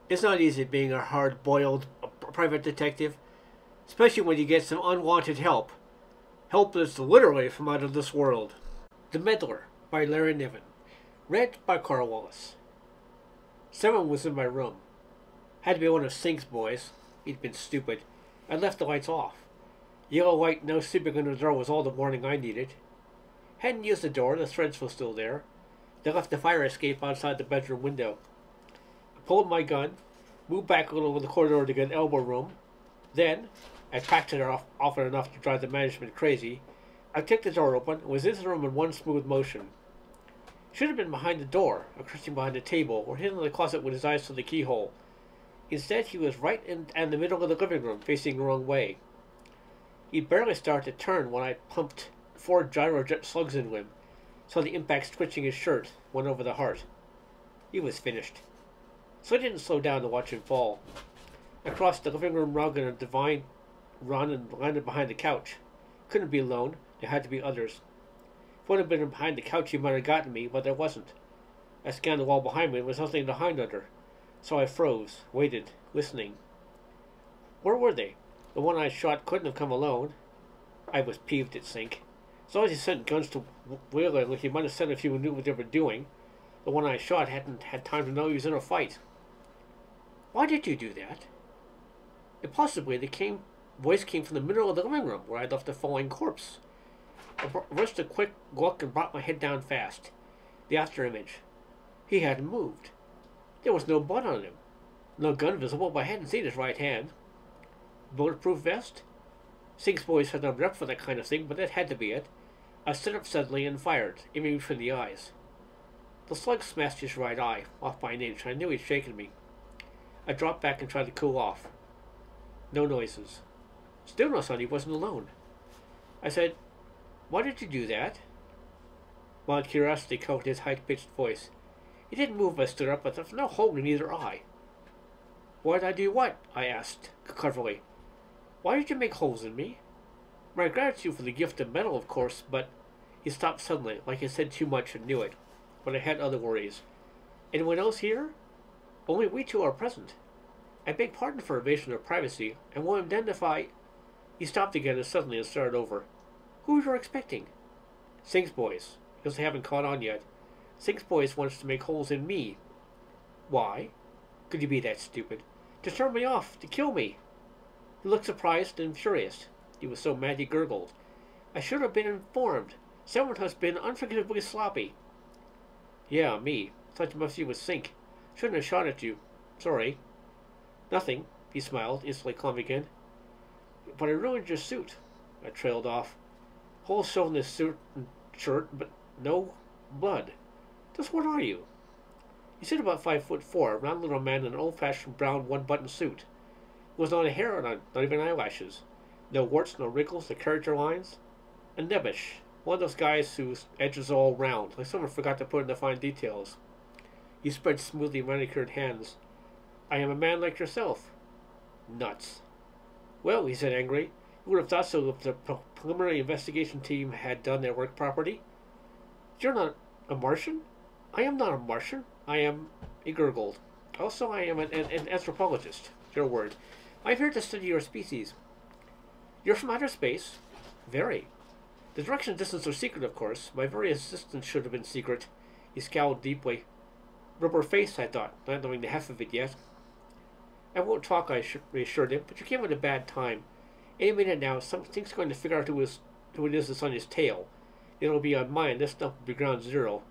It's not easy being a hard-boiled private detective, especially when you get some unwanted help. Help that's literally from out of this world. The Meddler by Larry Niven. Read by Karl. Someone was in my room. Had to be one of Sink's boys. He'd been stupid. I left the lights off. Yellow light, no sleeping in the door was all the warning I needed. Hadn't used the door, the threads were still there. They left the fire escape outside the bedroom window. I pulled my gun, moved back a little in the corridor to get an elbow room. Then, I packed it off often enough to drive the management crazy. I kicked the door open and was in the room in one smooth motion. Should have been behind the door, or crouching behind the table, or hidden in the closet with his eyes to the keyhole. Instead, he was right in the middle of the living room, facing the wrong way. He barely started to turn when I pumped 4 gyrojet slugs into him, saw the impact twitching his shirt, went over the heart. He was finished. So I didn't slow down to watch him fall. I crossed the living room rug in a divine run and landed behind the couch. Couldn't be alone, there had to be others. If one had been behind the couch, he might have gotten me, but there wasn't. I scanned the wall behind me, and there was nothing to hide under. So I froze, waited, listening. Where were they? The one I shot couldn't have come alone. I was peeved at Sink. As long as he sent guns to Wheeler, like he might have sent if he knew what they were doing. The one I shot hadn't had time to know he was in a fight. Why did you do that? Impossibly, the voice came from the middle of the living room, where I'd left a falling corpse. I rushed a quick look and brought my head down fast. The afterimage. He hadn't moved. There was no blood on him. No gun visible, but I hadn't seen his right hand. Bulletproof vest? Sink's boys had no rep for that kind of thing, but that had to be it. I stood up suddenly and fired, aiming between the eyes. The slug smashed his right eye, off by an inch. I knew he'd shaken me. I dropped back and tried to cool off. No noises. Still no sign he wasn't alone. I said, "Why did you do that?" Mild curiosity coated his high-pitched voice. He didn't move as I stood up, but there was no hole in either eye. "Why did I do what?" I asked, cleverly. "Why did you make holes in me?" My gratitude for the gift of metal, of course, but... He stopped suddenly, like I said too much and knew it. But I had other worries. Anyone else here? Only we two are present. I beg pardon for invasion of privacy, and will indemnify... He stopped again and suddenly started over. Who you're expecting? Sink's boys, because they haven't caught on yet. Sink's boys wants to make holes in me. Why? Could you be that stupid? To turn me off, to kill me. He looked surprised and furious. He was so mad he gurgled. I should have been informed. Someone has been unforgivably sloppy. Yeah, me. Thought you must be with Sink. Shouldn't have shot at you. Sorry. Nothing, he smiled, instantly calm again. But I ruined your suit. I trailed off. Holes shown in this suit and shirt, but no blood. Just what are you? He stood about 5'4", a round little man in an old-fashioned brown one-button suit. There was not a hair on, not even eyelashes. No warts, no wrinkles, no character lines. A nebbish. One of those guys whose edges are all round, like someone forgot to put in the fine details. He spread smoothly manicured hands. I am a man like yourself. Nuts. Well, he said angrily, you would have thought so if the preliminary investigation team had done their work properly. You're not a Martian? I am not a Martian. I am... He gurgled. Also, I am an anthropologist. Your word. I'm here to study your species. You're from outer space? Very. The direction and distance are secret, of course. My very existence should have been secret. He scowled deeply. Rubber face, I thought, not knowing the half of it yet. I won't talk, I reassured him, but you came at a bad time. Any minute now, something's going to figure out who it is that's on his tail. It'll be on mine, this stuff will be ground zero.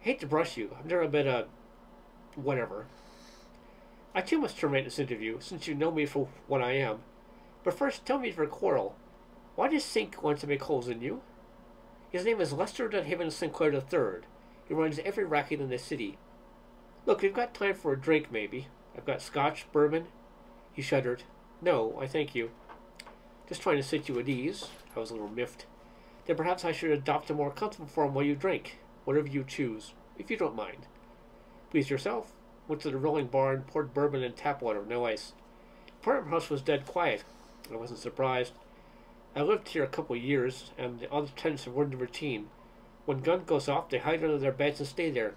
I hate to brush you. I've never been a... whatever. I too must terminate this interview, since you know me for what I am. But first, tell me of your quarrel. Why does Sink want to make holes in you? His name is Lester Dunhaven Sinclair III. He runs every racket in the city. Look, we've got time for a drink, maybe. I've got scotch, bourbon. He shuddered. No, I thank you. Just trying to sit you at ease. I was a little miffed. Then perhaps I should adopt a more comfortable form while you drink. Whatever you choose, if you don't mind. Please yourself. Went to the rolling bar and poured bourbon and tap water, no ice. The apartment house was dead quiet. I wasn't surprised. I lived here a couple of years, and the other tenants have learned the routine. When gun goes off, they hide under their beds and stay there.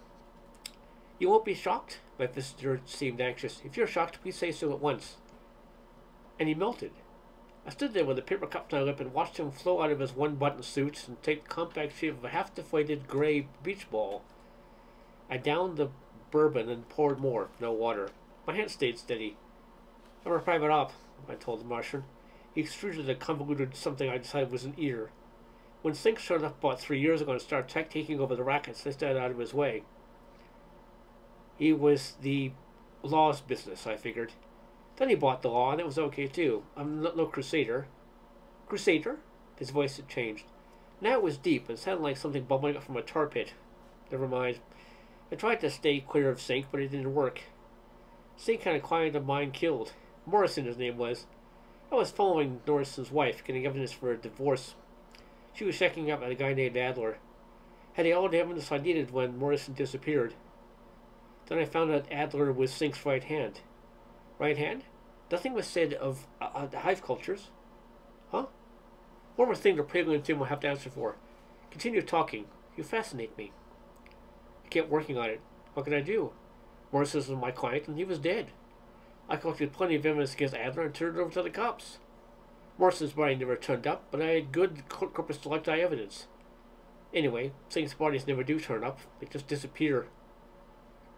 You won't be shocked? My visitor seemed anxious. If you're shocked, please say so at once. And he melted. I stood there with a paper cup to my lip and watched him flow out of his one-button suit and take the compact shape of a half-deflated gray beach ball. I downed the bourbon and poured more. No water. My hand stayed steady. I'm a private op, I told the Martian. He extruded a convoluted something I decided was an ear. When Sink showed up about 3 years ago and started taking over the rackets, I stayed out of his way. He was the law's business, I figured. Then he bought the law, and it was okay too. I'm no crusader. Crusader? His voice had changed. Now it was deep and sounded like something bubbling up from a tar pit. Never mind. I tried to stay clear of Sink, but it didn't work. Sink had a client of mine killed. Morrison, his name was. I was following Norrison's wife, getting evidence for a divorce. She was checking up on a guy named Adler. Had all the evidence I needed when Morrison disappeared. Then I found out Adler was Sink's right hand. Right hand? Nothing was said of hive cultures. Huh? One more thing the prelude team will have to answer for. Continue talking. You fascinate me. I kept working on it. What could I do? Morrison was my client, and he was dead. I collected plenty of evidence against Adler and turned it over to the cops. Morrison's body never turned up, but I had good corpus delicti evidence. Anyway, Sink's bodies never do turn up. They just disappear.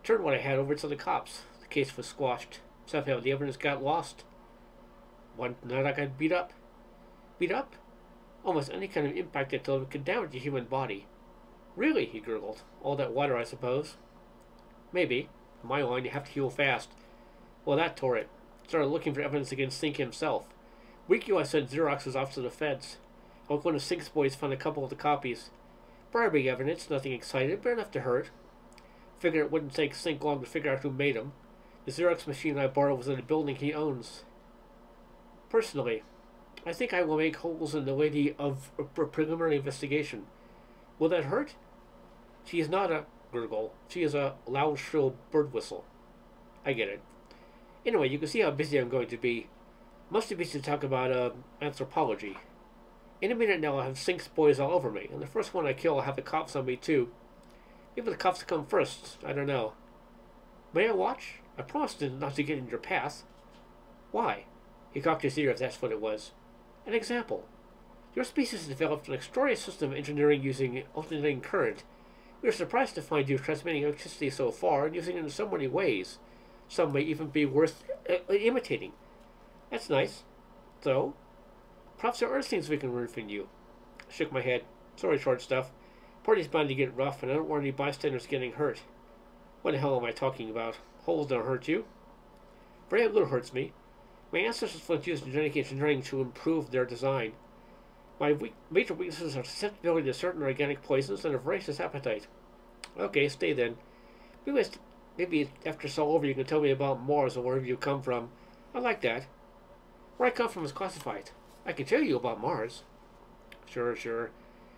Turned what I had over to the cops. The case was squashed. Somehow the evidence got lost. One night I got beat up. Beat up? Almost any kind of impact that could damage a human body. Really? He gurgled. All that water, I suppose. Maybe. In my line, you have to heal fast. Well, that tore it. Started looking for evidence against Sink himself. Week ago, I sent Xeroxes off to the feds. One of Sink's boys found a couple of the copies. Bribery evidence, nothing exciting, but enough to hurt. Figured it wouldn't take Sink long to figure out who made them. The Xerox machine I borrowed was in a building he owns. Personally, I think I will make holes in the lady of a preliminary investigation. Will that hurt? She is not a gurgle. She is a loud, shrill bird whistle. I get it. Anyway, you can see how busy I'm going to be. Must be busy to talk about anthropology. In a minute now, I'll have Sink's boys all over me, and the first one I kill will have the cops on me too. Maybe the cops come first. I don't know. May I watch? I promised not to get in your path. Why? He cocked his ear if that's what it was. An example. Your species developed an extraordinary system of engineering using alternating current. We are surprised to find you transmitting electricity so far and using it in so many ways. Some may even be worth imitating. That's nice. So, perhaps there are things we can learn from you. I shook my head. Sorry, short stuff. Party's bound to get rough, and I don't want any bystanders getting hurt. What the hell am I talking about? Holes don't hurt you. Very little hurts me. My ancestors once used genetic engineering to improve their design. My major weaknesses are susceptibility to certain organic poisons and a voracious appetite. Okay, stay then. Maybe after it's all over you can tell me about Mars or wherever you come from. I like that. Where I come from is classified. I can tell you about Mars. Sure.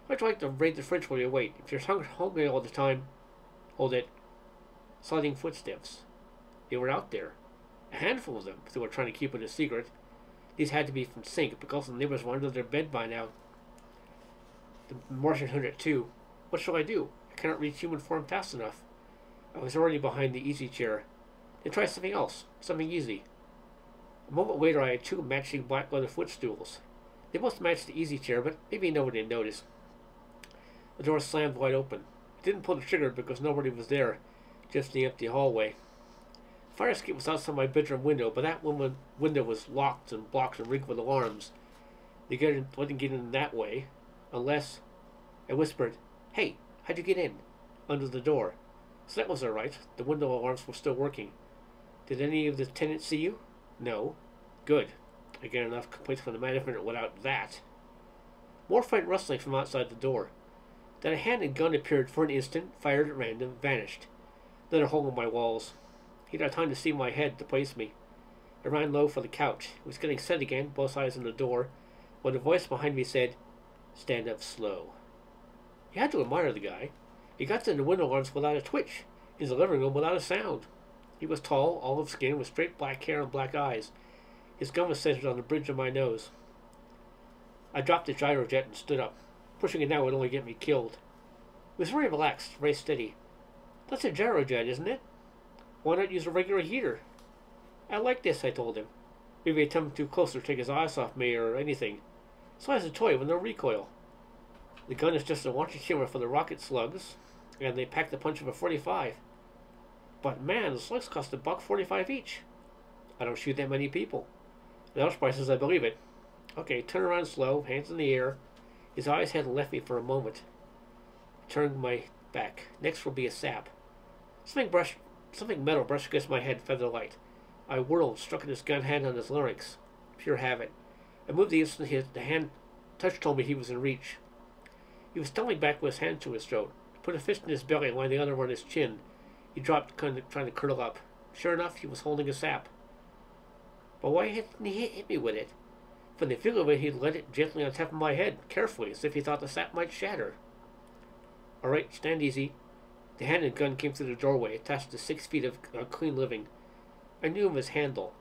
I'd like to raid the fridge while you wait. If you're hungry all the time... Hold it. Sliding footsteps. They were out there. A handful of them, if they were trying to keep it a secret. These had to be from Sink, because the neighbors were under their bed by now. The Martian heard it too. What shall I do? I cannot reach human form fast enough. I was already behind the easy chair. Then try something else. Something easy. A moment later I had 2 matching black leather footstools. They both matched the easy chair, but maybe nobody didn't notice. The door slammed wide open. I didn't pull the trigger because nobody was there, just the empty hallway. The fire escape was outside my bedroom window, but that window was locked and blocked and rigged with alarms. They wouldn't get in that way, unless... I whispered, "Hey, how'd you get in?" Under the door. So that was all right. The window alarms were still working. Did any of the tenants see you? No. Good. I get enough complaints from the management without that. More faint rustling from outside the door. Then a hand and gun appeared for an instant, fired at random, vanished. Then a hole in my walls. He'd had time to see my head to place me. I ran low for the couch. It was getting set again, both eyes on the door, when a voice behind me said, "Stand up slow." You had to admire the guy. He got to the window alarms without a twitch, in the living room without a sound. He was tall, olive skin, with straight black hair and black eyes. His gun was centered on the bridge of my nose. I dropped the gyrojet and stood up. Pushing it now would only get me killed. It was very relaxed, very steady. That's a gyrojet, isn't it? Why not use a regular heater? I like this, I told him. Maybe I come too close or take his eyes off me or anything. So it's a toy with no recoil. The gun is just a launching chamber for the rocket slugs, and they pack the punch of a .45. But man, the slugs cost $1.45 each. I don't shoot that many people. At those prices, I believe it. Okay, turn around slow, hands in the air. His eyes hadn't left me for a moment. I turned my back. Next will be a sap. Something metal brushed against my head, feather light. I whirled, struck at his gun hand on his larynx. Pure havoc. I moved the instant the hand touch told me he was in reach. He was stumbling back with his hand to his throat. He put a fist in his belly and lying the other on his chin. He dropped, trying to curl up. Sure enough, he was holding a sap. But why hadn't he hit me with it? From the feel of it, he let it gently on top of my head, carefully, as if he thought the sap might shatter. All right, stand easy. The hand and gun came through the doorway, attached to 6 feet of clean living. I knew him as Handel.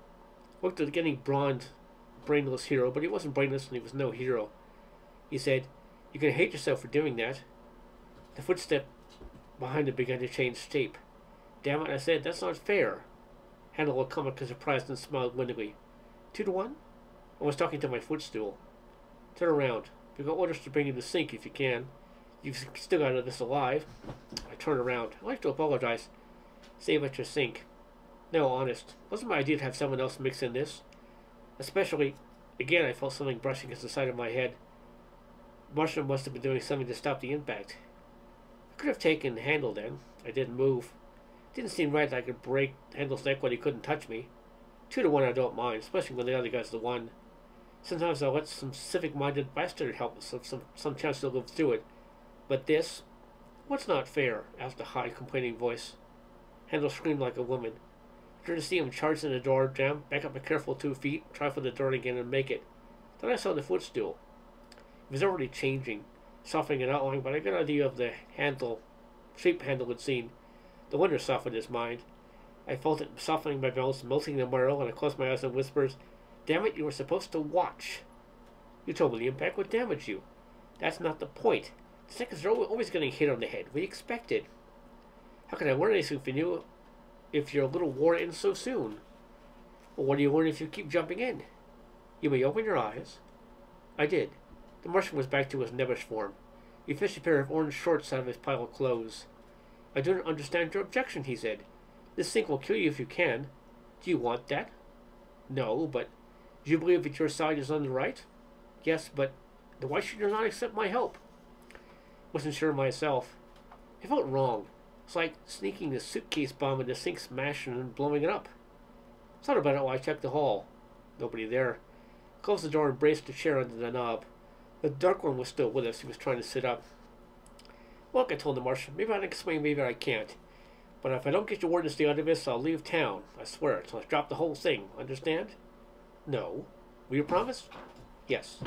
Looked at getting brainless hero, but he wasn't brainless and he was no hero. He said, "You're going to hate yourself for doing that." The footstep behind him began to change shape. "Damn it," I said, "that's not fair." Handel looked comically surprised and smiled winningly. 2 to 1? I was talking to my footstool. Turn around. We've got orders to bring you to sink if you can. You've still got out of this alive. I turned around. I'd like to apologize. Save at your sink. No, honest. Wasn't my idea to have someone else mix in this. Especially, again, I felt something brushing against the side of my head. Marshall must have been doing something to stop the impact. I could have taken Handel then. I didn't move. It didn't seem right that I could break Handel's neck when he couldn't touch me. 2 to 1 I don't mind, especially when the other guy's the one. Sometimes I'll let some civic-minded bastard help us, some chance to live through it. But this? What's not fair? Asked a high, complaining voice. Handel screamed like a woman. I turned to see him charge in the door, jam, back up a careful 2 feet, try for the door again and make it. Then I saw the footstool. It was already changing, softening and outlining, but I got an idea of the shape Handel had seen. The wonder softened his mind. I felt it softening my bones, melting the marrow, and I closed my eyes and whispers, "Damn it, you were supposed to watch. You told me the impact would damage you. That's not the point. The seconds are always getting hit on the head. We expected. How can I learn anything from you if your little war ends so soon? Well, what do you learn if you keep jumping in? You may open your eyes." I did. The Martian was back to his nebbish form. He fished a pair of orange shorts out of his pile of clothes. "I don't understand your objection," he said. "This sink will kill you if you can. Do you want that?" "No, but do you believe that your side is on the right?" "Yes, but why should you not accept my help?" Wasn't sure myself. It felt wrong. It's like sneaking the suitcase bomb into the sink, smashing and blowing it up. Thought about it while I checked the hall. Nobody there. Closed the door and braced the chair under the knob. The dark one was still with us. He was trying to sit up. "Look," I told the Martian, "maybe I can explain, maybe I can't. But if I don't get your word to stay out of this, I'll leave town. I swear it. So I'll drop the whole thing. Understand?" "No. Will you promise?" "Yes."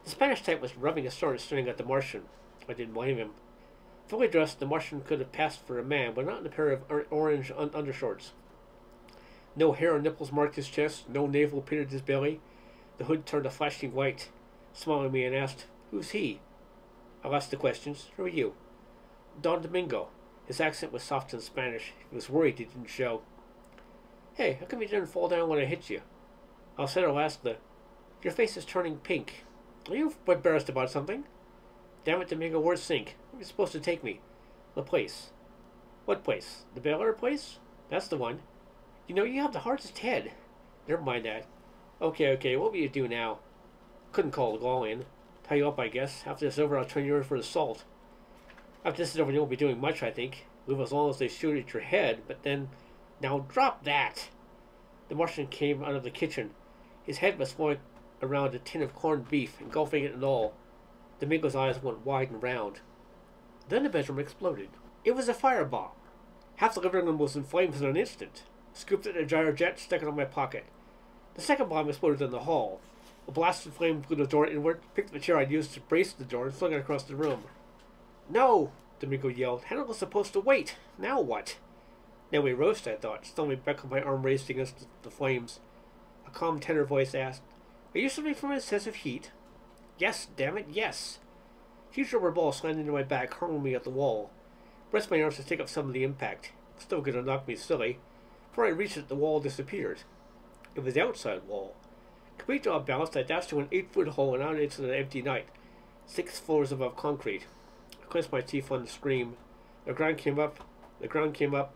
The Spanish type was rubbing his sword and staring at the Martian. I didn't blame him. Fully dressed, the Martian could have passed for a man, but not in a pair of orange undershorts. No hair or nipples marked his chest, no navel pitted his belly. The hood turned a flashing white, smiled at me and asked, "Who's he?" I asked the questions. "Who are you?" "Don Domingo." His accent was soft in Spanish. He was worried he didn't show. "Hey, how come you didn't fall down when I hit you?" I'll say or ask "Your face is turning pink. Are you embarrassed about something?" "Damn it, Domingo, where's Sink? Where are you supposed to take me?" "The place." "What place? The Bel-Air place?" "That's the one." "You know, you have the hardest head." "Never mind that." Okay, what will you do now?" "Couldn't call the law in. Tie you up, I guess. After this is over, I'll turn you over for assault." "After this is over, you won't be doing much, I think. Live as long as they shoot at your head, but then..." "Now drop that!" The Martian came out of the kitchen. His head was flowing around a tin of corned beef, engulfing it and all. Domingo's eyes went wide and round. Then the bedroom exploded. It was a firebomb. Half the living room was in flames in an instant. Scooped it in a gyrojet, stuck it on my pocket. The second bomb exploded in the hall. A blast of flame blew the door inward, picked up the chair I'd used to brace the door, and flung it across the room. "No!" Domingo yelled. "Handel was supposed to wait. Now what?" "Now we roast," I thought, stumbling back with my arm raised against the flames. A calm tenor voice asked, "Are you suffering from excessive heat?" "Yes, damn it, yes." Huge rubber balls slammed into my back, hurling me at the wall. Pressed my arms to take up some of the impact. Still gonna knock me silly. Before I reached it, the wall disappeared. It was the outside wall. Complete off balance, I dashed through an 8-foot hole and out into the empty night, 6 floors above concrete. I clenched my teeth on the scream. The ground came up. The ground came up.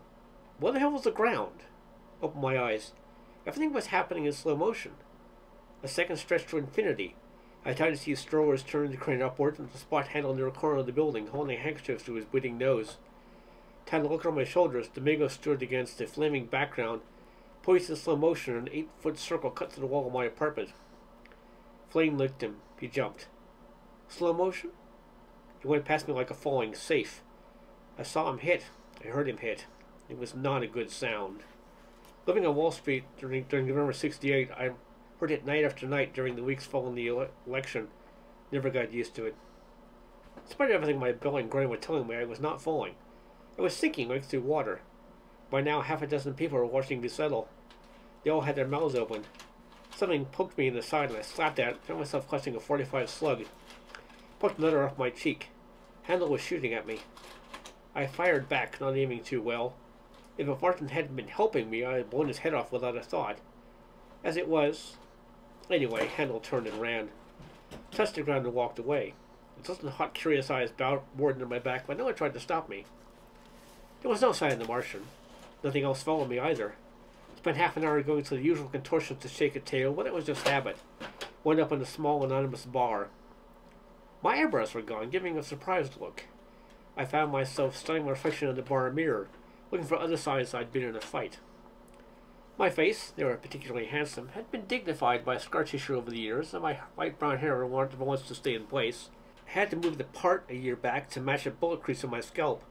What the hell was the ground? Opened my eyes. Everything was happening in slow motion. A second stretched to infinity. I tried to see Strowers turn the crane upwards and the spot handle near a corner of the building, holding handkerchiefs to his bleeding nose. Time to look over my shoulders. Domingo stood against the flaming background, poised in slow motion. An 8-foot circle cut through the wall of my apartment. Flame licked him. He jumped. Slow motion? He went past me like a falling safe. I saw him hit. I heard him hit. It was not a good sound. Living on Wall Street during November '68, I heard it night after night during the weeks following the election. Never got used to it. Despite everything my Bill and Graham were telling me, I was not falling. I was sinking like through water. By now, half a dozen people were watching me settle. They all had their mouths open. Something poked me in the side and I slapped at it, found myself clutching a .45 slug. Poked another off my cheek. Handle was shooting at me. I fired back, not aiming too well. If Martin hadn't been helping me, I had blown his head off without a thought. As it was... Anyway, Handle turned and ran. Touched the ground and walked away. A dozen hot, curious eyes bored into my back, but no one tried to stop me. There was no sign of the Martian. Nothing else followed me either. Spent half an hour going through the usual contortions to shake a tail, but it was just habit. Wound up in a small, anonymous bar. My eyebrows were gone, giving a surprised look. I found myself studying my reflection in the bar mirror, looking for other signs I'd been in a fight. My face, never particularly handsome, had been dignified by scar tissue over the years, and my light brown hair wanted once to stay in place. I had to move the part a year back to match a bullet crease on my scalp.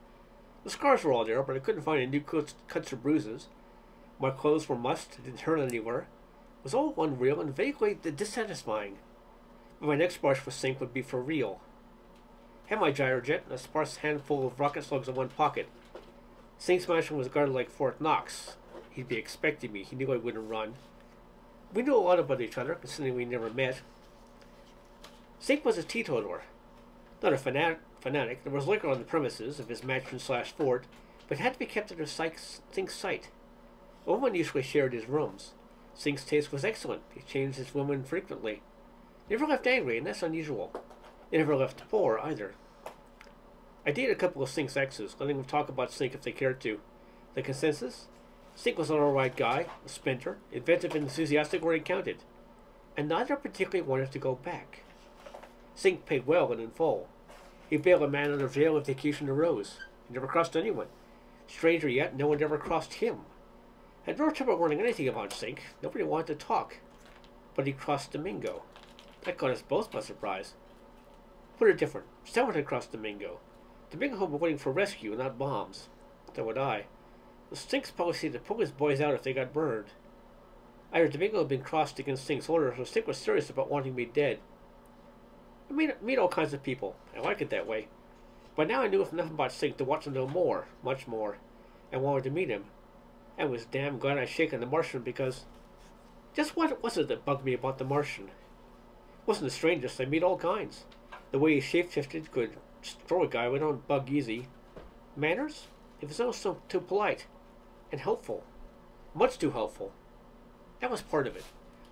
The scars were all there, but I couldn't find any new cuts or bruises. My clothes were mussed, didn't hurt anywhere. It was all unreal and vaguely dissatisfying. But my next brush with Sink would be for real. Had my gyrojet and a sparse handful of rocket slugs in one pocket. Sink's mansion was guarded like Fort Knox. He'd be expecting me. He knew I wouldn't run. We knew a lot about each other, considering we never met. Sink was a teetotaler. Not a fanatic. There was liquor on the premises of his mansion/fort, but it had to be kept under Sink's sight. A woman usually shared his rooms. Sink's taste was excellent. He changed his women frequently. Never left angry, and that's unusual. They never left poor, either. I dated a couple of Sink's exes, letting them talk about Sink if they cared to. The consensus? Sink was an alright guy, a spinter, inventive and enthusiastic where he counted. And neither particularly wanted to go back. Sink paid well and in full. He bailed a man out of jail if the occasion arose. He never crossed anyone. Stranger yet, no one ever crossed him. Had no trouble learning anything about Sink. Nobody wanted to talk. But he crossed Domingo. That caught us both by surprise. Put it different. Someone had crossed Domingo. Domingo had been waiting for rescue, not bombs. So would I. It was Sink's policy to pull his boys out if they got burned. Either Domingo had been crossed against Sink's orders, or Sink was serious about wanting me dead. I meet all kinds of people. I like it that way. But now I knew enough about Sink to want to know more, much more, and wanted to meet him. I was damn glad I'd shaken the Martian because... Just what was it that bugged me about the Martian? It wasn't the strangest. I meet all kinds. The way he shapeshifted could destroy a guy we don't bug easy. Manners? It was also too polite. And helpful. Much too helpful. That was part of it.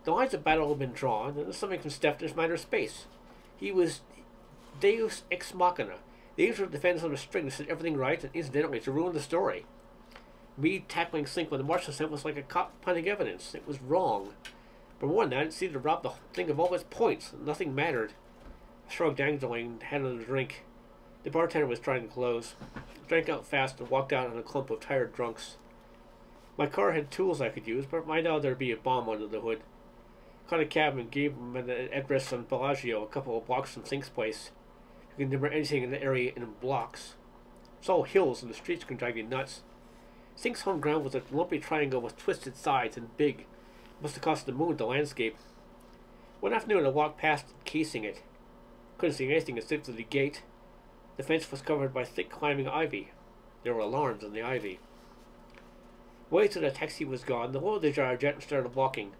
The lines of battle had been drawn, and something from Steffner's minor space. He was Deus Ex Machina. The angel defends on a string to set everything right and incidentally to ruin the story. Me tackling Sink when the Martian sent was like a cop finding evidence. It was wrong. But more than that, it seemed to rob the thing of all its points. Nothing mattered. I shrugged angrily and had another drink. The bartender was trying to close. I drank out fast and walked out on a clump of tired drunks. My car had tools I could use, but I doubt there'd be a bomb under the hood. Caught a cab and gave him an address on Bellagio, a couple of blocks from Sink's place. You can remember anything in the area in blocks. It's all hills and the streets can drive you nuts. Sink's home ground was a lumpy triangle with twisted sides and big. It must have cost the moon the landscape. One afternoon I walked past casing it. Couldn't see anything except through the gate. The fence was covered by thick climbing ivy. There were alarms on the ivy. Waited till the taxi was gone, the lowered the gyrojet and started walking.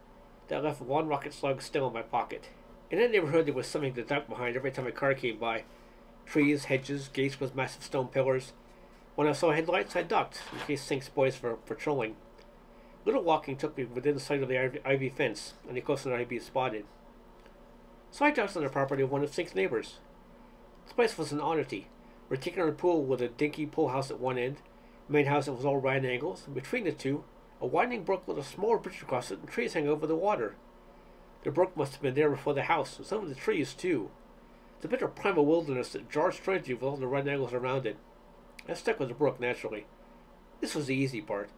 That left one rocket slug still in my pocket. In that neighborhood there was something to duck behind every time a car came by. Trees, hedges, gates with massive stone pillars. When I saw headlights, I ducked, in case Sink's boys were patrolling. Little walking took me within sight of the ivy fence, any closer than I'd be spotted. So I ducked on the property of one of Sink's neighbors. This place was an oddity. Rectangular pool with a dinky pool house at one end, a main house that was all right angles, and between the two, a winding brook with a small bridge across it and trees hanging over the water. The brook must have been there before the house, and some of the trees, too. It's a bit of primal wilderness that jarred strangely with all the right angles around it. I stuck with the brook, naturally. This was the easy part.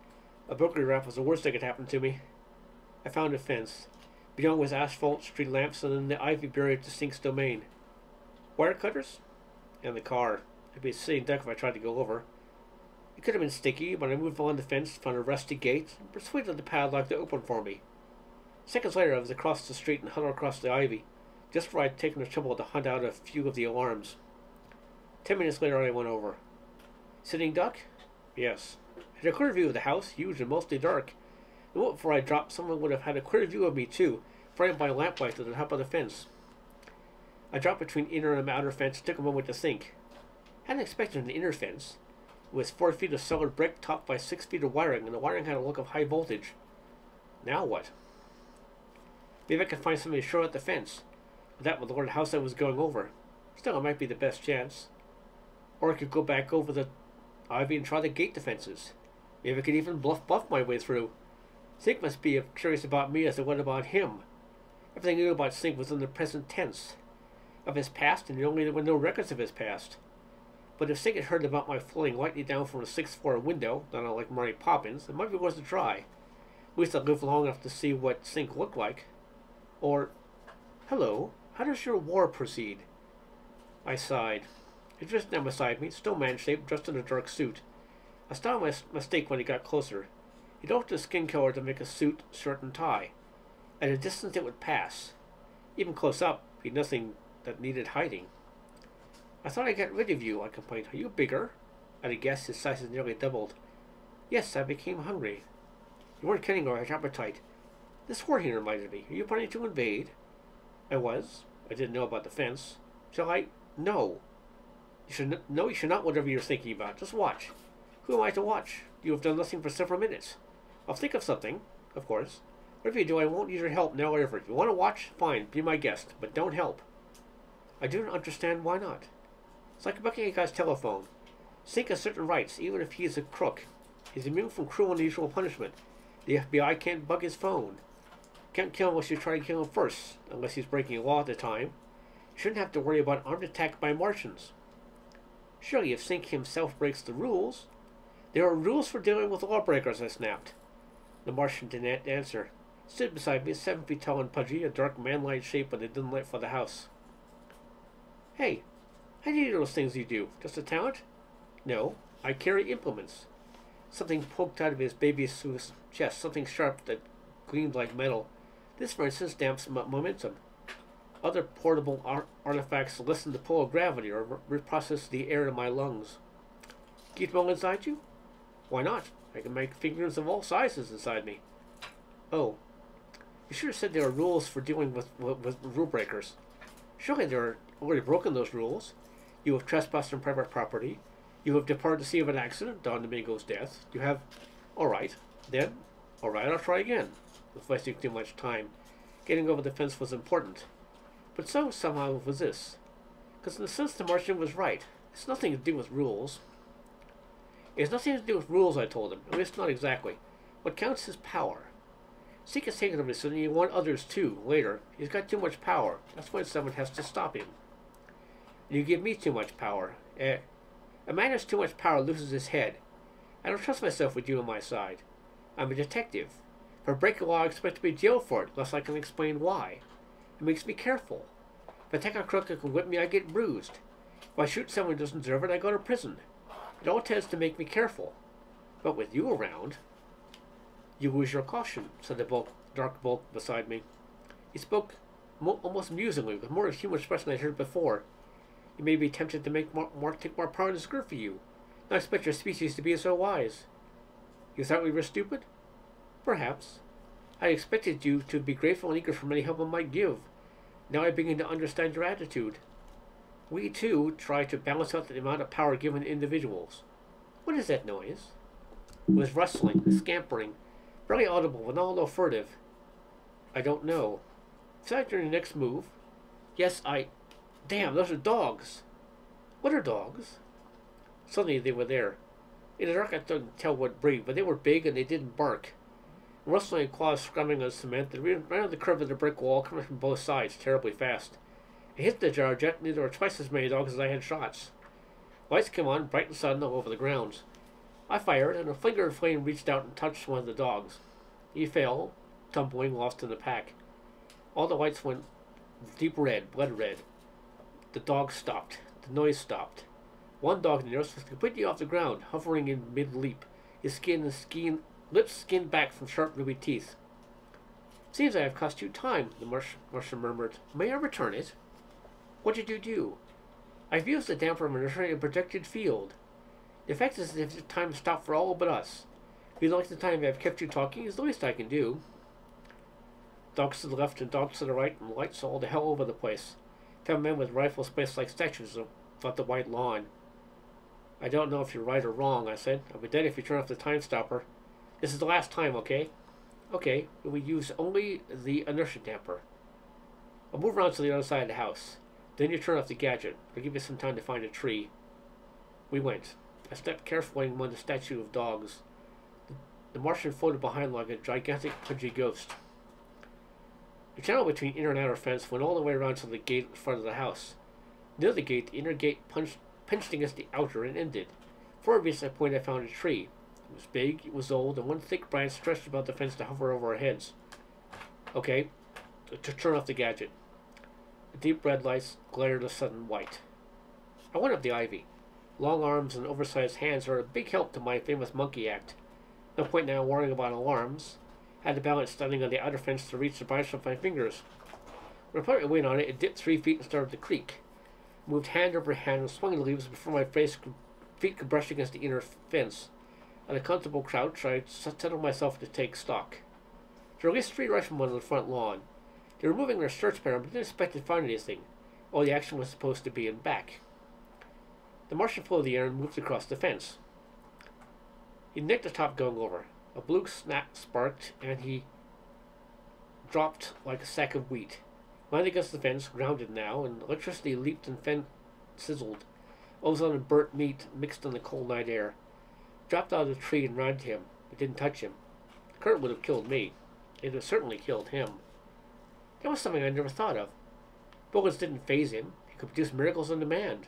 A burglary rap was the worst that could happen to me. I found a fence. Beyond was asphalt, street lamps, and then the ivy buried to Sink's domain. Wire cutters? And the car. I'd be a sitting duck if I tried to go over. It could have been sticky, but I moved along the fence, found a rusty gate, and persuaded the padlock to open for me. Seconds later, I was across the street and huddled across the ivy, just where I'd taken the trouble to hunt out a few of the alarms. 10 minutes later, I went over. Sitting duck? Yes. I had a clear view of the house, huge and mostly dark. The moment before I dropped, someone would have had a clear view of me, too, framed by lamplight at the top of the fence. I dropped between inner and outer fence and took a moment to think. I hadn't expected an inner fence. It was 4 feet of solid brick topped by 6 feet of wiring, and the wiring had a look of high voltage. Now what? Maybe I could find something to shore out the fence. But that would lower the house I was going over. Still, it might be the best chance. Or I could go back over the ivy and try the gate defenses. Maybe I could even bluff my way through. Sink must be as curious about me as I was about him. Everything I knew about Sink was in the present tense. Of his past, and there were no records of his past. But if Sink had heard about my floating lightly down from a 6th floor window, not unlike Mary Poppins, it might be worth a try. At least I'd live long enough to see what Sink looked like. Or, hello, how does your war proceed? I sighed. He dressed down beside me, still man-shaped, dressed in a dark suit. I saw my mistake when he got closer. He'd altered his skin color to make a suit, shirt, and tie. At a distance it would pass. Even close up, he'd nothing that needed hiding. I thought I'd get rid of you, I complained. Are you bigger? At a guess, his size had nearly doubled. Yes, I became hungry. You weren't kidding about your appetite. This war, he reminded me. Are you planning to invade? I was. I didn't know about the fence. Shall I? No. You should not whatever you're thinking about. Just watch. Who am I to watch? You have done nothing for several minutes. I'll think of something, of course. Whatever you do, I won't need your help now or ever. If you want to watch, fine, be my guest, but don't help. I do not understand why not. It's like bucking a guy's telephone. Sink has certain rights, even if he is a crook. He's immune from cruel and unusual punishment. The FBI can't bug his phone. Can't kill him unless you try to kill him first, unless he's breaking a law at the time. You shouldn't have to worry about armed attack by Martians. Surely if Sink himself breaks the rules... There are rules for dealing with lawbreakers, I snapped. The Martian didn't answer. He stood beside me, 7 feet tall and pudgy, a dark man-like shape with a dim light for the house. Hey, how do you do those things you do? Just a talent? No, I carry implements. Something poked out of his baby's chest, something sharp that gleamed like metal. This, for instance, damps momentum. Other portable artifacts lessen the pull of gravity or reprocess the air in my lungs. Keep them all inside you? Why not? I can make figurines of all sizes inside me. Oh, you should have said there are rules for dealing with rule breakers. Surely there are already broken those rules. You have trespassed on private property. You have departed the scene of an accident, Don Domingo's death. You have... Alright, then. Alright, I'll try again. With wasting too much time. Getting over the fence was important. But so, somehow, was this. Because in a sense, the Martian was right. It's nothing to do with rules. It has nothing to do with rules, I told him. At least not exactly. What counts is power. Sink has taken over and you want others too, later. He's got too much power. That's when someone has to stop him. And you give me too much power. A man has too much power loses his head. I don't trust myself with you on my side. I'm a detective. If I break a law, I expect to be jailed for it, unless I can explain why. It makes me careful. If I take a crook and can whip me, I get bruised. If I shoot someone who doesn't deserve it, I go to prison. It all tends to make me careful. But with you around... You lose your caution, said the dark bulk beside me. He spoke almost musingly, with more human expression than I heard before. You may be tempted to make take more power than is good for you. Not expect your species to be so wise. You thought we were stupid? Perhaps. I expected you to be grateful and eager for any help I might give. Now I begin to understand your attitude. We, too, try to balance out the amount of power given to individuals. What is that noise? It was rustling, scampering, barely audible, but not a little furtive. I don't know. Decide during the next move. Yes, Damn, those are dogs. What are dogs? Suddenly they were there. In the dark I couldn't tell what breed, but they were big and they didn't bark. Rustling claws scrubbing on cement, they ran around the curve of the brick wall, coming from both sides, terribly fast. I hit the jar jet, and there were twice as many dogs as I had shots. Lights came on, bright and sudden, all over the grounds. I fired, and a finger of flame reached out and touched one of the dogs. He fell, tumbling, lost in the pack. All the lights went deep red, blood red. The dog stopped. The noise stopped. One dog nearest was completely off the ground, hovering in mid-leap, his lips skinned back from sharp ruby teeth. Seems I have cost you time, the Martian murmured. May I return it? What did you do? I've used the damper in a projected field. The effect is as if the time stopped for all but us. If you like the time I've kept you talking, it's the least I can do. Dogs to the left and dogs to the right, and lights all the hell over the place. Found men with rifles placed like statues about the white lawn. I don't know if you're right or wrong, I said. I'll be dead if you turn off the time stopper. This is the last time, okay? Okay, we use only the inertia damper. I'll move around to the other side of the house. Then you turn off the gadget. I'll give you some time to find a tree. We went. I stepped carefully among the statue of dogs. The Martian floated behind like a gigantic, pudgy ghost. The channel between inner and outer fence went all the way around to the gate in front of the house. Near the gate, the inner gate pinched against the outer and ended. Before it reached that point, I found a tree. It was big, it was old, and one thick branch stretched about the fence to hover over our heads. Okay, to turn off the gadget. The deep red lights glared a sudden white. I went up the ivy. Long arms and oversized hands are a big help to my famous monkey act. No point now worrying about alarms. Had the balance standing on the outer fence to reach the branch with my fingers. When I put my weight on it, it dipped 3 feet and started to creak. Moved hand over hand and swung the leaves before my feet could brush against the inner fence. At a comfortable crouch, I settled myself to take stock. There were at least 3 riflemen on the front lawn. They were moving their search pattern, but didn't expect to find anything. All the action was supposed to be in back. The Martian flew the air and moved across the fence. He nicked the top going over. A blue snap sparked, and he dropped like a sack of wheat. Landed against the fence, grounded now, and electricity leaped and sizzled. Ozone and burnt meat mixed in the cold night air. Dropped out of the tree and ran to him. It didn't touch him. The current would have killed me. It would have certainly killed him. That was something I never thought of. Bullets didn't faze him. He could produce miracles on demand.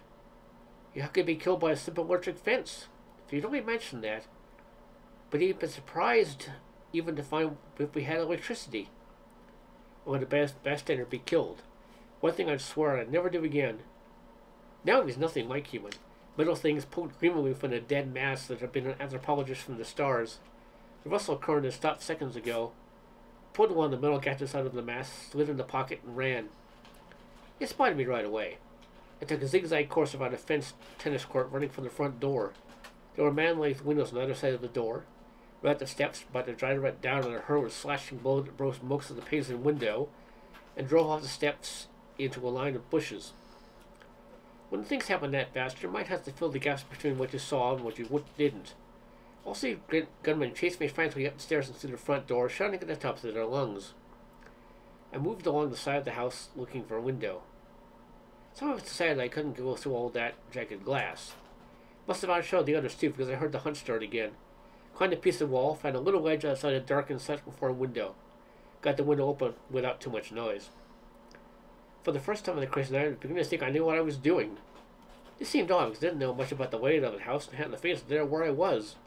How could he be killed by a simple electric fence? If you'd only mentioned that. But he'd been surprised even to find if we had electricity. Or would a bystander be killed? One thing I'd swear I'd never do again. Now he's nothing like human. Metal things poked gleamingly from the dead mass that had been an anthropologist from the stars. The rustle current had stopped seconds ago. Pulled one of the metal gadgets out of the mass, slid in the pocket, and ran. It spotted me right away. I took a zigzag course around a fenced tennis court running from the front door. There were man-length windows on the other side of the door. Right at the steps, but the driver went down and a hurl was slashing blow that broke most of the panes in the window and drove off the steps into a line of bushes. When things happen that fast, you might have to fill the gaps between what you saw and what you didn't. Also, gunmen chased me frantically up the stairs and through the front door, shouting at the tops of their lungs. I moved along the side of the house, looking for a window. Some of us decided I couldn't go through all that jagged glass. Must have outshone the others too, because I heard the hunt start again. Climbed a piece of wall, found a little ledge outside a darkened second floor window. Got the window open without too much noise. For the first time in the crazy night, I was beginning to think I knew what I was doing. It seemed odd, because I didn't know much about the layout of the house and hadn't the face there where I was.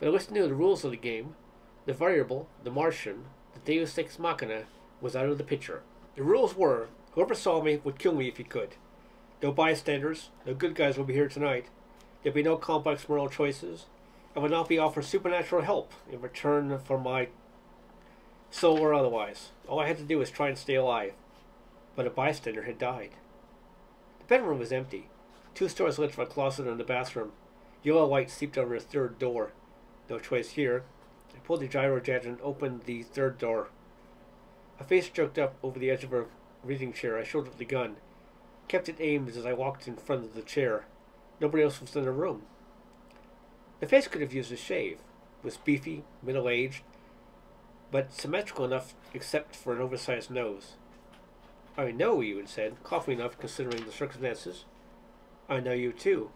But at least I knew the rules of the game. The variable, the Martian, the Deus Ex Machina, was out of the picture. The rules were, whoever saw me would kill me if he could. No bystanders, no good guys will be here tonight. There'd be no complex moral choices. I would not be offered supernatural help in return for my soul or otherwise. All I had to do was try and stay alive. But a bystander had died. The bedroom was empty. 2 stores led from a closet in the bathroom. Yellow light seeped over a third door. No choice here. I pulled the gyro jet and opened the third door. A face jerked up over the edge of a reading chair. I shouldered the gun. Kept it aimed as I walked in front of the chair. Nobody else was in the room. The face could have used a shave. It was beefy, middle-aged, but symmetrical enough except for an oversized nose. I know you, it said, coughing enough considering the circumstances. I know you too.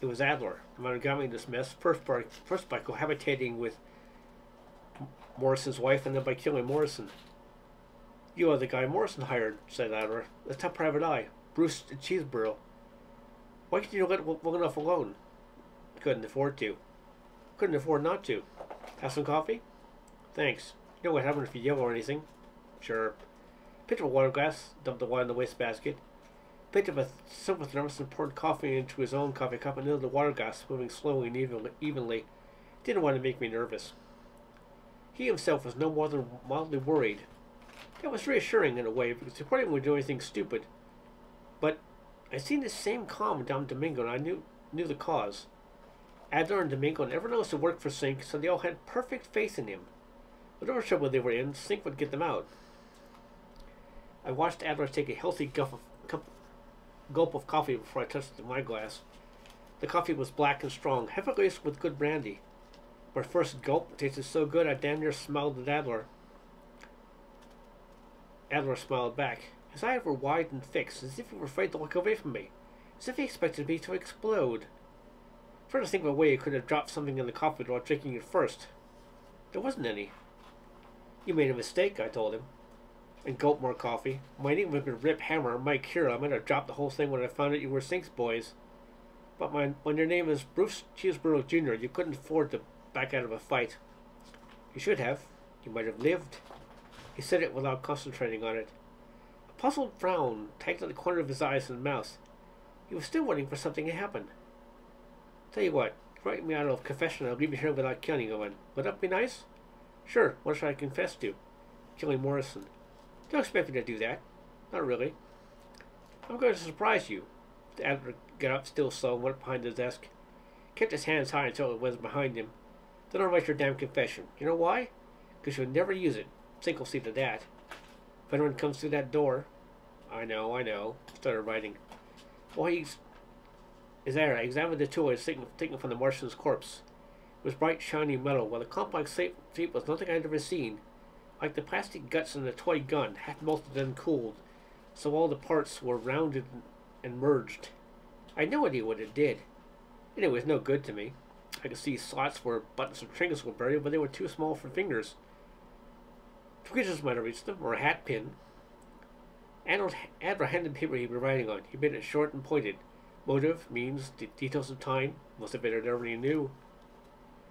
It was Adler, the man who got me in this mess, first by cohabitating with Morrison's wife and then by killing Morrison. You are the guy Morrison hired, said Adler. The top private eye, Bruce Cheeseborough. Why couldn't you let well enough alone? Couldn't afford to. Couldn't afford not to. Have some coffee? Thanks. You know what happened if you yell or anything? Sure. Picked up a water glass, dumped the water in the wastebasket. Picked up a silver thermos and poured coffee into his own coffee cup and into the water glass, moving slowly and evenly. Didn't want to make me nervous. He himself was no more than mildly worried. That was reassuring in a way, because he probably wouldn't do anything stupid. But I'd seen this same calm down Domingo, and I knew the cause. Adler and Domingo never noticed to work for Sink, so they all had perfect faith in him. Whatever trouble they were in, Sink would get them out. I watched Adler take a healthy gulp of coffee before I touched my glass. The coffee was black and strong, heavily laced with good brandy. My first gulp tasted so good I damn near smiled at Adler. Adler smiled back. His eyes were wide and fixed, as if he were afraid to look away from me, as if he expected me to explode. Trying to think of a way he could have dropped something in the coffee without drinking it first. There wasn't any. You made a mistake, I told him, and gulped more coffee. My name was Rip Hammer, Mike Hero. I might have dropped the whole thing when I found out you were Sink's boys. But when your name is Bruce Cheeseborough Jr., you couldn't afford to back out of a fight. You should have. You might have lived. He said it without concentrating on it. A puzzled frown tagged at the corner of his eyes and mouth. He was still waiting for something to happen. Tell you what, write me out of confession and I'll leave you here without killing anyone. Would that be nice? Sure, what should I confess to? Killing Morrison. Don't expect me to do that. Not really. I'm going to surprise you. The Adler got up still slow and went behind his desk. Kept his hands high until it was behind him. Then I'll write your damn confession. You know why? Because you'll never use it. Sink will see to that. If anyone comes through that door... I know. Started writing. Well, is there? I examined the tool I was taken from the Martian's corpse. It was bright, shiny metal, while the complex shape was nothing I'd ever seen. Like the plastic guts in a toy gun, half melted and cooled, so all the parts were rounded and merged. I had no idea what it did. Anyway, it was no good to me. I could see slots where buttons or trinkets were buried, but they were too small for fingers. Tweezers might have reached them, or a hat pin. Adler handed the paper he'd been writing on. He made it short and pointed. Motive, means, details of time. Most of it I already knew.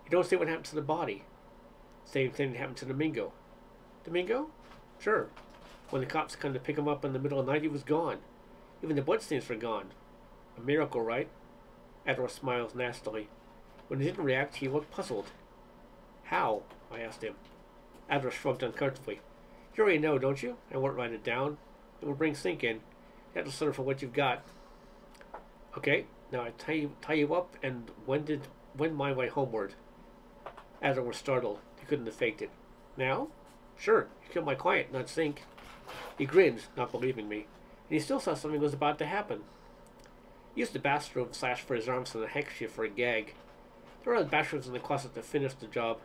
You don't say what happened to the body. Same thing that happened to Domingo. Domingo? Sure. When the cops come to pick him up in the middle of the night, he was gone. Even the bloodstains were gone. A miracle, right? Adler smiled nastily. When he didn't react, he looked puzzled. How? I asked him. Adler shrugged uncomfortably. You already know, don't you? I won't write it down. It will bring Sink in. You have to settle for what you've got. Okay, now I tie you up and wend my way homeward. Adler was startled. He couldn't have faked it. Now? Sure, you killed my client, not Sink. He grinned, not believing me, and he still thought something was about to happen. He used the bathrobe slash for his arms and a handkerchief for a gag. There were other bathrooms in the closet to finish the job.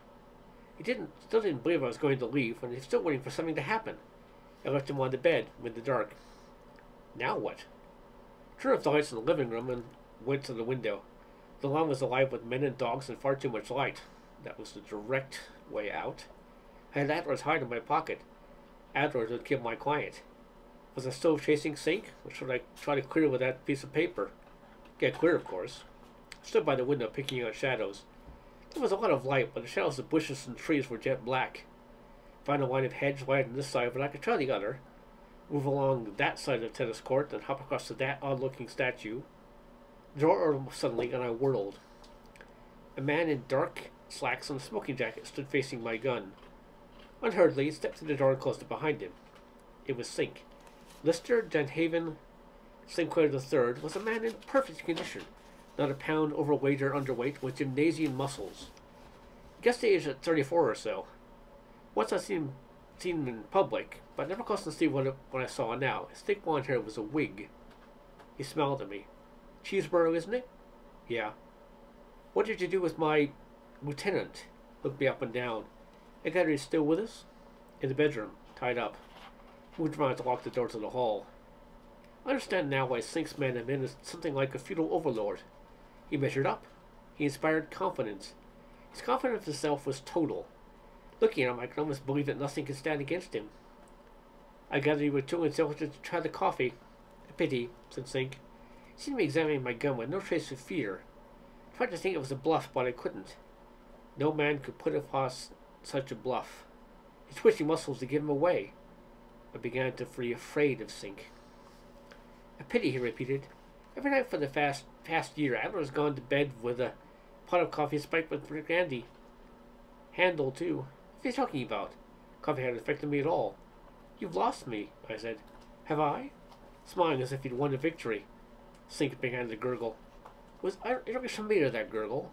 He still didn't believe I was going to leave, and he was still waiting for something to happen. I left him on the bed, in the dark. Now what? Turned off the lights in the living room and went to the window. The lawn was alive with men and dogs and far too much light. That was the direct way out. I had Adler's hide in my pocket. Adler would kill my client. Was I still chasing Sink, or should I try to clear with that piece of paper? Get clear, of course. I stood by the window picking out shadows. There was a lot of light, but the shadows of bushes and trees were jet black. Find a line of hedge light on this side, but I could try the other. Move along that side of the tennis court, and hop across to that odd-looking statue. The door opened suddenly, and I whirled. A man in dark slacks and a smoking jacket stood facing my gun. Unhurriedly, he stepped to the door and closed it behind him. It was Sink. Lister Denhaven Sinclair III was a man in perfect condition, not a pound overweight or underweight, with gymnasium muscles. Guessed the age at 34 or so. Once I'd seen him in public, but never close to see what I saw now. His thick blonde hair was a wig. He smiled at me. Cheeseborough, isn't it? Yeah. What did you do with my lieutenant? Looked me up and down. I gather he's still with us? In the bedroom, tied up. Moved around to lock the door to the hall. I understand now why Sink's man had been something like a feudal overlord. He measured up. He inspired confidence. His confidence in himself was total. Looking at him, I could almost believe that nothing could stand against him. I gathered you were too intelligent to try the coffee. A pity, said Sink. He seemed to be examining my gun with no trace of fear. I tried to think it was a bluff, but I couldn't. No man could put across such a bluff. His twitching muscles to give him away. I began to feel afraid of Sink. A pity, he repeated. Every night for the past year, Adler has gone to bed with a pot of coffee spiked with brandy. Handle, too. What are you talking about? Coffee hadn't affected me at all. You've lost me, I said. Have I? Smiling as if he'd won a victory. Sink began to gurgle. I don't get familiar with that gurgle.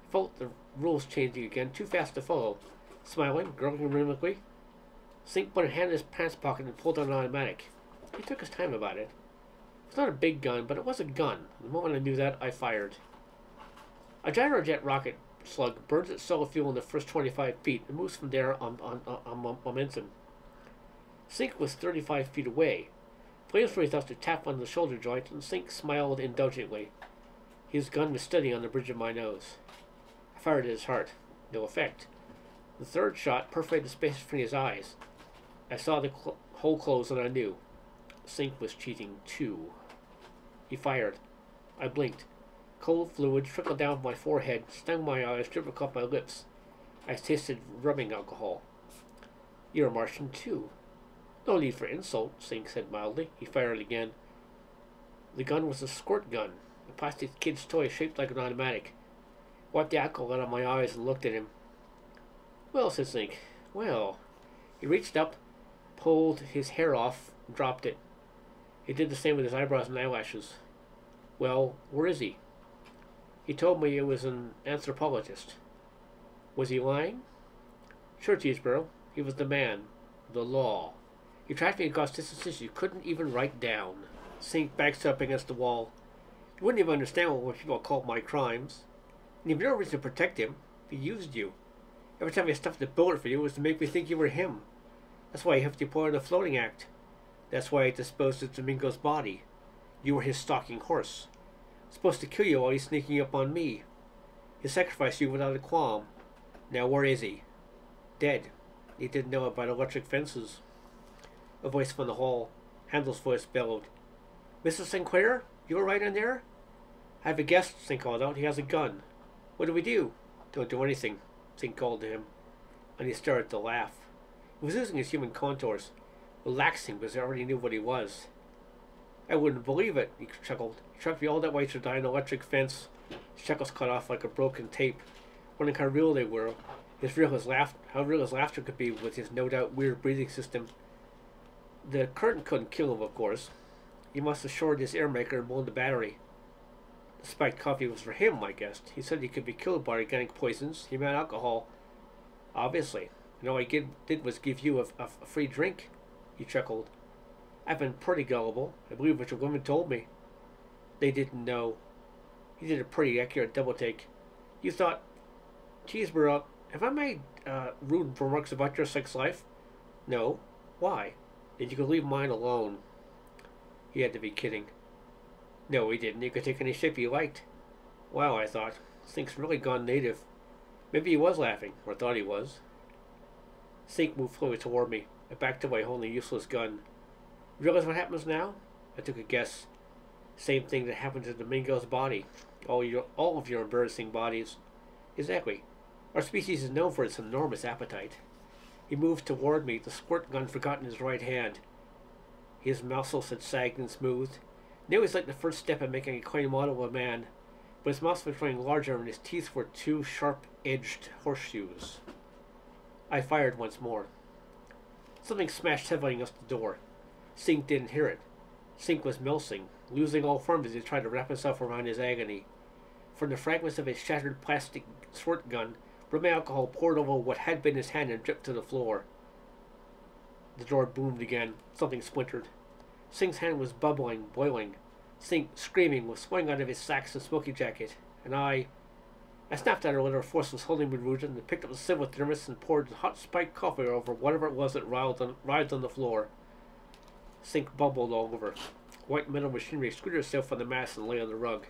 I felt the rules changing again, too fast to follow. Smiling, gurgling rhythmically. Sink put a hand in his pants pocket and pulled out an automatic. He took his time about it. It was not a big gun, but it was a gun. The moment I knew that, I fired. A gyrojet rocket slug burns its solid fuel in the first 25 feet and moves from there on momentum. Sink was 35 feet away. Flames raised us to tap on the shoulder joint, and Sink smiled indulgently. His gun was steady on the bridge of my nose. I fired at his heart. No effect. The third shot perforated the space between his eyes. I saw the hole close, and I knew. Sink was cheating too. He fired. I blinked. Cold fluid trickled down my forehead, stung my eyes, dribbled off my lips. I tasted rubbing alcohol. You're a Martian too. No need for insult, Sink said mildly. He fired again. The gun was a squirt gun, a plastic kid's toy shaped like an automatic. I wiped the alcohol out of my eyes and looked at him. Well, said Sink. Well. He reached up, pulled his hair off, and dropped it. He did the same with his eyebrows and eyelashes. Well, where is he? He told me it was an anthropologist. Was he lying? Sure, Cheeseborough. He was the man. The law. He tracked me across distances you couldn't even write down. Sink backed up against the wall. You wouldn't even understand what people called my crimes. And you've no reason to protect him. He used you. Every time he stuffed a bullet for you, it was to make me think you were him. That's why he had to put in a floating act. That's why he disposed of Domingo's body. You were his stalking horse. Supposed to kill you while he's sneaking up on me. He sacrificed you without a qualm. Now where is he? Dead. He didn't know about electric fences. A voice from the hall. Handel's voice bellowed. Mrs. Sinclair? You all right in there? I have a guest, Sink called out. He has a gun. What do we do? Don't do anything, Sink called to him. And he started to laugh. He was losing his human contours. Relaxing because I already knew what he was. I wouldn't believe it, he chuckled. He trucked me all that way to die on an electric fence. His chuckles cut off like a broken tape. Wondering how real they were. How real his laughter could be with his no doubt weird breathing system. The curtain couldn't kill him, of course. He must have shorted his air maker and blown the battery. The spiked coffee was for him, I guessed. He said he could be killed by organic poisons. He meant alcohol. Obviously. And all he did was give you a free drink. He chuckled. I've been pretty gullible. I believe what your women told me. They didn't know. He did a pretty accurate double take. You thought, Cheeseborough, have I made rude remarks about your sex life? No. Why? Then you could leave mine alone. He had to be kidding. No, he didn't. He could take any shape he liked. Wow, I thought. This thing's really gone native. Maybe he was laughing, or thought he was. Sink moved slowly toward me. I backed away holding a useless gun. Realize what happens now? I took a guess. Same thing that happened to Domingo's body. All of your embarrassing bodies. Exactly. Our species is known for its enormous appetite. He moved toward me, the squirt gun forgotten in his right hand. His muscles had sagged and smoothed. Now it was like the first step in making a coin model of a man, but his mouth was growing larger and his teeth were two sharp-edged horseshoes. I fired once more. Something smashed heavily against the door. Sink didn't hear it. Sink was melting, losing all form as he tried to wrap himself around his agony. From the fragments of his shattered plastic squirt gun, rubbing alcohol poured over what had been his hand and dripped to the floor. The door boomed again. Something splintered. Sink's hand was bubbling, boiling. Sink, screaming, was swung out of his sacks and smoky jacket, and I I snapped at her when her force was holding me rooted and picked up the silver thermos and poured hot spiked coffee over whatever it was that writhed on the floor. The sink bubbled all over. White metal machinery screwed herself on the mast and lay on the rug.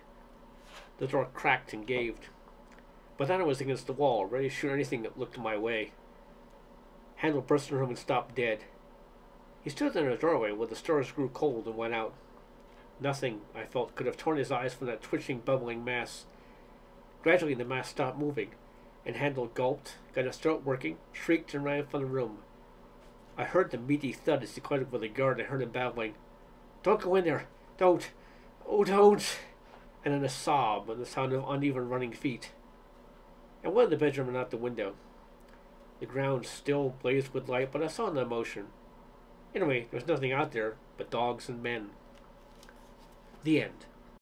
The door cracked and gaved. By then I was against the wall, ready to shoot anything that looked my way. Handel burst in the room and stopped dead. He stood in the doorway when the stars grew cold and went out. Nothing, I felt, could have torn his eyes from that twitching, bubbling mass. Gradually the mass stopped moving, and Handel gulped, got his throat working, shrieked, and ran from the room. I heard the meaty thud as he caught up with the guard. I heard him babbling, "Don't go in there! Don't! Oh, don't!" And then a sob and the sound of uneven running feet. I went in the bedroom and out the window. The ground still blazed with light, but I saw no motion. Anyway, there was nothing out there but dogs and men. The end.